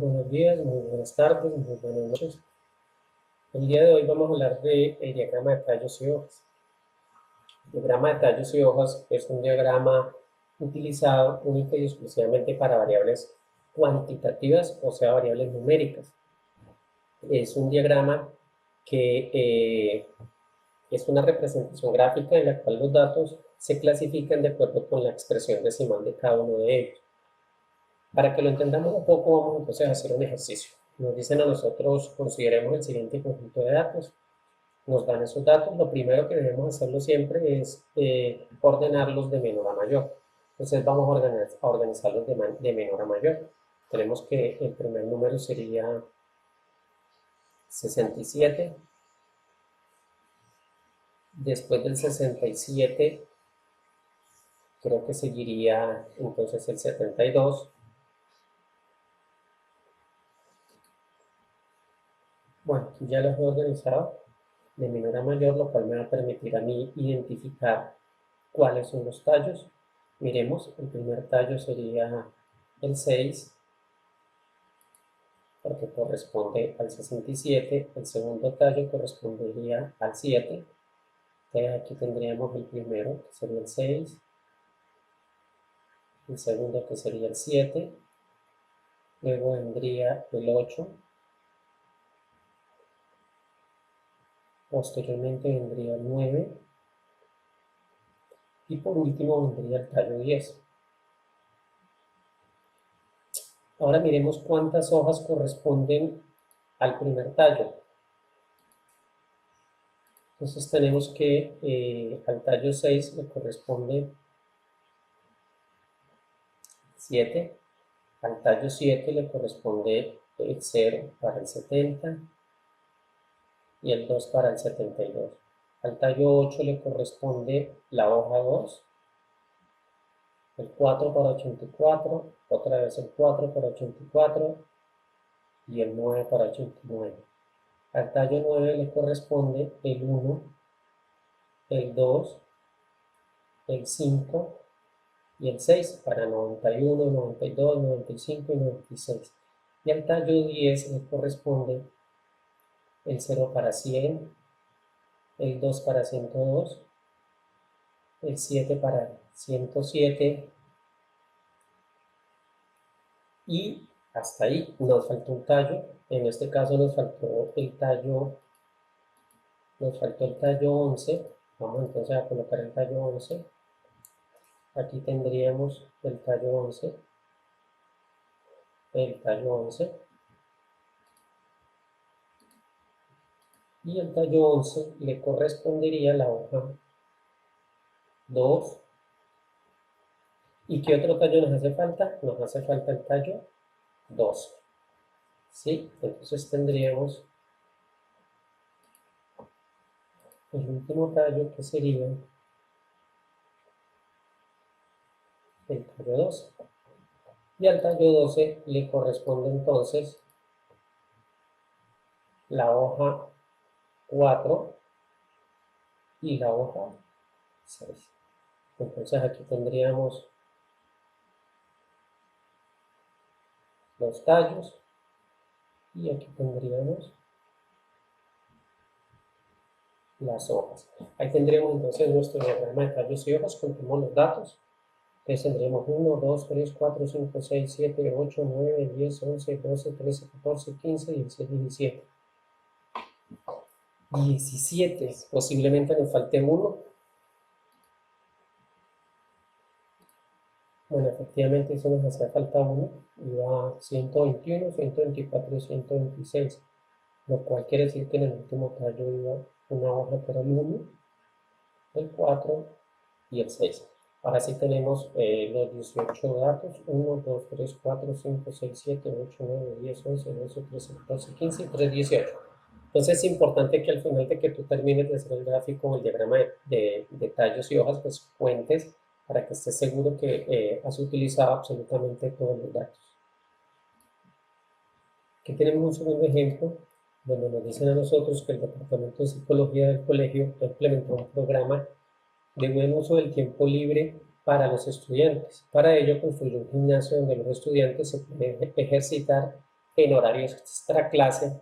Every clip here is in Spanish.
buenos días, muy buenas tardes, muy buenas noches. El día de hoy vamos a hablar del diagrama de tallos y hojas. El diagrama de tallos y hojas es un diagrama utilizado única y exclusivamente para variables cuantitativas, o sea, variables numéricas. Es un diagrama que es una representación gráfica en la cual los datos se clasifican de acuerdo con la expresión decimal de cada uno de ellos. Para que lo entendamos un poco, vamos entonces a hacer un ejercicio. Nos dicen a nosotros, consideremos el siguiente conjunto de datos. Nos dan esos datos. Lo primero que debemos hacerlo siempre es ordenarlos de menor a mayor. Entonces vamos a organizarlos de menor a mayor. Tenemos que el primer número sería 67. Después del 67, creo que seguiría entonces el 72. Bueno, aquí ya los he organizado de menor a mayor, lo cual me va a permitir a mí identificar cuáles son los tallos. Miremos, el primer tallo sería el 6, porque corresponde al 67. El segundo tallo correspondería al 7. Entonces aquí tendríamos el primero, que sería el 6. El segundo, que sería el 7. Luego vendría el 8. Posteriormente vendría el 9. Y por último vendría el tallo 10. Ahora miremos cuántas hojas corresponden al primer tallo. Entonces tenemos que al tallo 6 le corresponde 7, al tallo 7 le corresponde el 0 para el 70 y el 2 para el 72. Al tallo 8 le corresponde la hoja 2, el 4 para 84, otra vez el 4 para 84 y el 9 para 89. Al tallo 9 le corresponde el 1, el 2, el 5 y el 6 para 91, 92, 95 y 96. Y al tallo 10 le corresponde el 0 para 100, el 2 para 102, el 7 para 107 y hasta ahí nos faltó un tallo. En este caso nos faltó el tallo 11. Vamos entonces a colocar el tallo 11. Aquí tendríamos el tallo 11, el tallo 11 y el tallo 11 le correspondería la hoja 2. ¿Y qué otro tallo nos hace falta? Nos hace falta el tallo 12. ¿Sí? Entonces tendríamos el último tallo, que sería el tallo 12. Y al tallo 12 le corresponde entonces la hoja 4 y la hoja 6. Entonces aquí tendríamos los tallos y aquí tendríamos las hojas. Ahí tendríamos entonces nuestro diagrama de tallos y hojas. Contemos los datos. Entonces tendríamos 1, 2, 3, 4, 5, 6, 7, 8, 9, 10, 11, 12, 13, 14, 15, 16, 17. 17. Posiblemente nos falte uno. Bueno, efectivamente eso nos hacía falta uno. Iba 121, 124 y 126. Lo cual quiere decir que en el último tallo iba una hoja que era el 1, el 4 y el 6. Ahora sí tenemos los 18 datos: 1, 2, 3, 4, 5, 6, 7, 8, 9, 10, 11, 12, 13, 14, 15 y 3, 18. Entonces es importante que al final de que tú termines de hacer el gráfico o el diagrama de tallos y hojas, pues cuentes para que estés seguro que has utilizado absolutamente todos los datos. Aquí tenemos un segundo ejemplo donde nos dicen a nosotros que el Departamento de Psicología del colegio ha implementado un programa de buen uso del tiempo libre para los estudiantes. Para ello construyó un gimnasio donde los estudiantes se pueden ejercitar en horarios extra clase.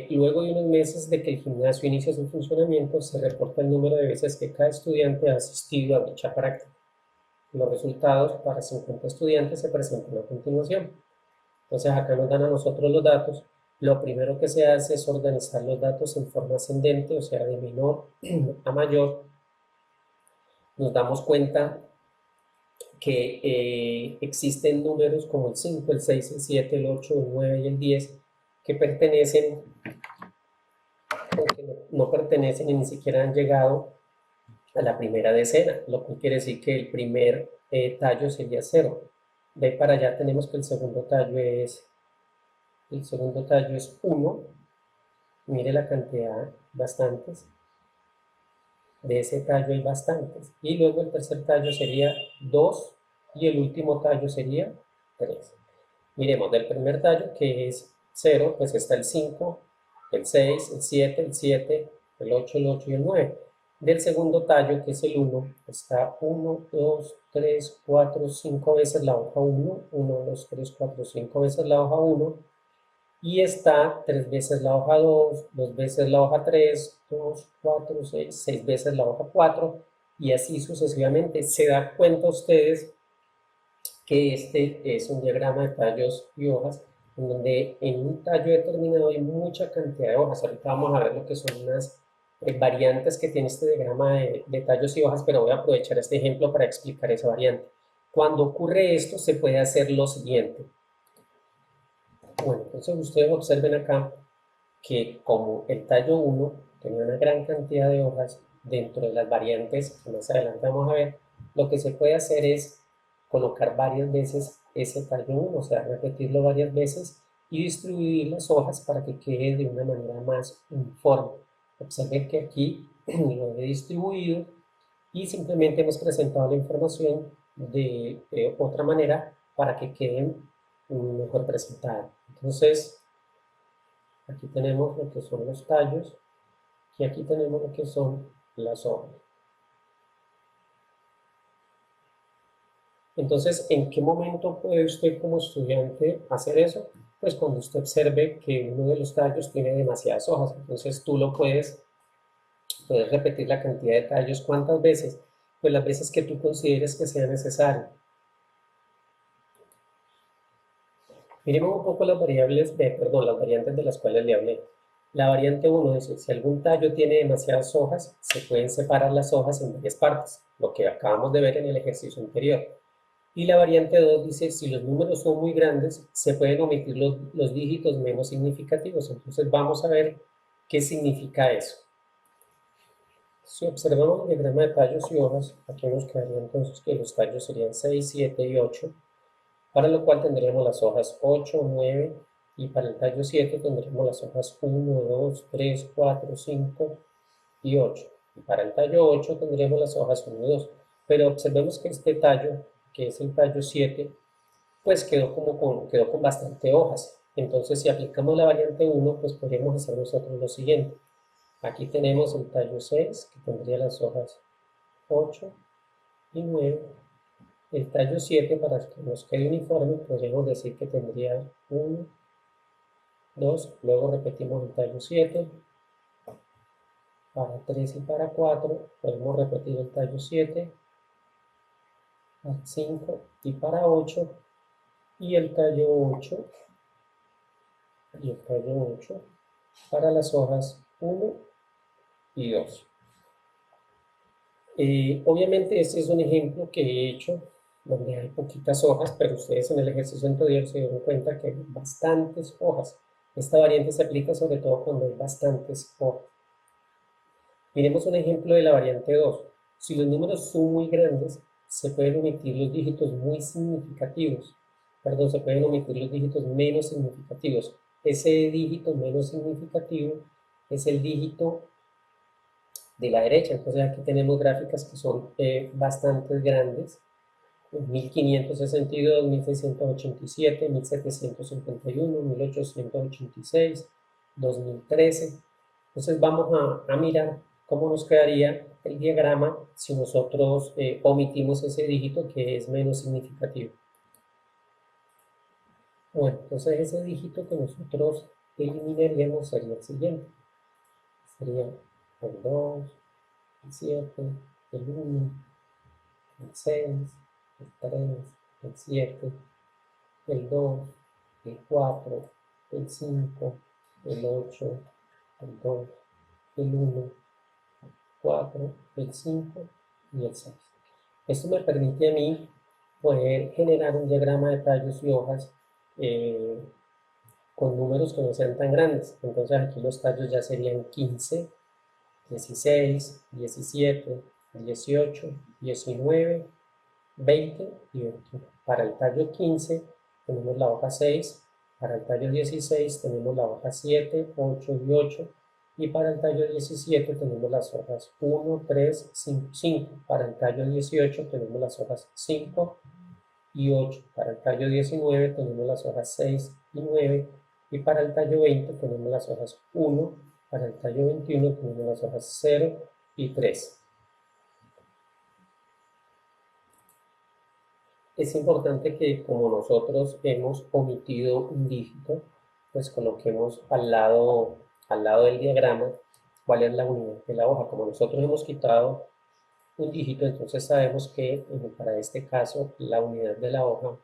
Luego de unos meses de que el gimnasio inicia su funcionamiento, se reporta el número de veces que cada estudiante ha asistido a dicha práctica. Los resultados para 50 estudiantes se presentan a continuación. Entonces acá nos dan a nosotros los datos. Lo primero que se hace es organizar los datos en forma ascendente, o sea, de menor a mayor. Nos damos cuenta que existen números como el 5, el 6, el 7, el 8, el 9 y el 10 que pertenecen o que no pertenecen y ni siquiera han llegado a la primera decena, lo cual quiere decir que el primer tallo sería 0. De ahí para allá tenemos que el segundo tallo es 1. Mire la cantidad, bastantes. De ese tallo hay bastantes. Y luego el tercer tallo sería 2 y el último tallo sería 3. Miremos, del primer tallo, que es 0, pues está el 5, el 6, el 7, el 7, el 8, el 8 y el 9. Del segundo tallo, que es el 1, está 1, 2, 3, 4, 5 veces la hoja 1, 1, 2, 3, 4, 5 veces la hoja 1, y está 3 veces la hoja 2, 2 veces la hoja 3, 2, 4, 6, 6 veces la hoja 4, y así sucesivamente. Se dan cuenta ustedes que este es un diagrama de tallos y hojas, en donde en un tallo determinado hay mucha cantidad de hojas. Ahorita vamos a ver lo que son unas variantes que tiene este diagrama de tallos y hojas, pero voy a aprovechar este ejemplo para explicar esa variante. Cuando ocurre esto, se puede hacer lo siguiente. Bueno, entonces ustedes observen acá que como el tallo 1 tenía una gran cantidad de hojas dentro de las variantes que más adelante vamos a ver, lo que se puede hacer es colocar varias veces ese tallo 1, o sea, repetirlo varias veces y distribuir las hojas para que quede de una manera más uniforme. Observen que aquí lo he distribuido y simplemente hemos presentado la información de otra manera para que queden mejor presentadas. Entonces, aquí tenemos lo que son los tallos y aquí tenemos lo que son las hojas. Entonces, ¿en qué momento puede usted como estudiante hacer eso? Pues cuando usted observe que uno de los tallos tiene demasiadas hojas. Entonces tú lo puedes repetir la cantidad de tallos. ¿Cuántas veces? Pues las veces que tú consideres que sea necesario. Miremos un poco las variables, las variantes de las cuales le hablé. La variante 1 dice, si algún tallo tiene demasiadas hojas, se pueden separar las hojas en varias partes, lo que acabamos de ver en el ejercicio anterior. Y la variante 2 dice, si los números son muy grandes, se pueden omitir los dígitos menos significativos. Entonces vamos a ver qué significa eso. Si observamos el diagrama de tallos y hojas, aquí nos quedaría entonces que los tallos serían 6, 7 y 8, para lo cual tendríamos las hojas 8, 9, y para el tallo 7 tendríamos las hojas 1, 2, 3, 4, 5 y 8. Y para el tallo 8 tendríamos las hojas 1 y 2. Pero observemos que este tallo, que es el tallo 7, pues quedó con bastante hojas. Entonces, si aplicamos la variante 1, pues podríamos hacer nosotros lo siguiente. Aquí tenemos el tallo 6, que tendría las hojas 8 y 9. El tallo 7, para que nos quede uniforme, podríamos decir que tendría 1, 2, luego repetimos el tallo 7, para 3 y para 4, podemos repetir el tallo 7, para 5 y para 8, y el tallo 8, para las hojas 1 y 2. Obviamente este es un ejemplo que he hecho donde hay poquitas hojas, pero ustedes en el ejercicio anterior se dieron cuenta que hay bastantes hojas. Esta variante se aplica sobre todo cuando hay bastantes hojas. Miremos un ejemplo de la variante 2. Si los números son muy grandes, se pueden omitir los dígitos muy significativos. Perdón, se pueden omitir los dígitos menos significativos. Ese dígito menos significativo es el dígito de la derecha. Entonces aquí tenemos gráficas que son bastante grandes. 1562, 1687, 1751, 1886, 2013. Entonces vamos a mirar cómo nos quedaría el diagrama si nosotros omitimos ese dígito que es menos significativo. Bueno, entonces ese dígito que nosotros eliminaríamos sería el siguiente. Sería el 2, el 7, el 1, el 6, el 3, el 7, el 2, el 4, el 5, el 8, el 2, el 1, el 4, el 5 y el 6. Esto me permite a mí poder generar un diagrama de tallos y hojas eh, con números que no sean tan grandes. Entonces aquí los tallos ya serían 15, 16, 17, 18, 19, 20 y 21. Para el tallo 15 tenemos la hoja 6, para el tallo 16 tenemos la hoja 7, 8 y 8, y para el tallo 17 tenemos las hojas 1, 3, 5, 5. Para el tallo 18 tenemos las hojas 5 y 8. Para el tallo 19 tenemos las hojas 6 y 9, y para el tallo 20 tenemos las hojas 1, para el tallo 21 tenemos las hojas 0 y 3. Es importante que, como nosotros hemos omitido un dígito, pues coloquemos al lado del diagrama cuál es la unidad de la hoja. Como nosotros hemos quitado un dígito, entonces sabemos que para este caso la unidad de la hoja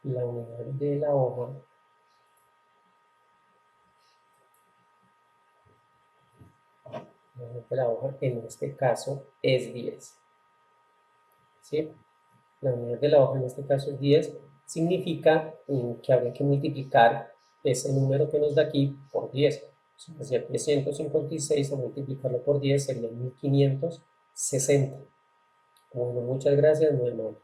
la unidad de la hoja en este caso es 10. ¿Sí? La unidad de la hoja en este caso es 10. Significa que habría que multiplicar ese número que nos da aquí por 10. Si hacía 356 a multiplicarlo por 10 sería 1560. Bueno, muchas gracias, muy amable.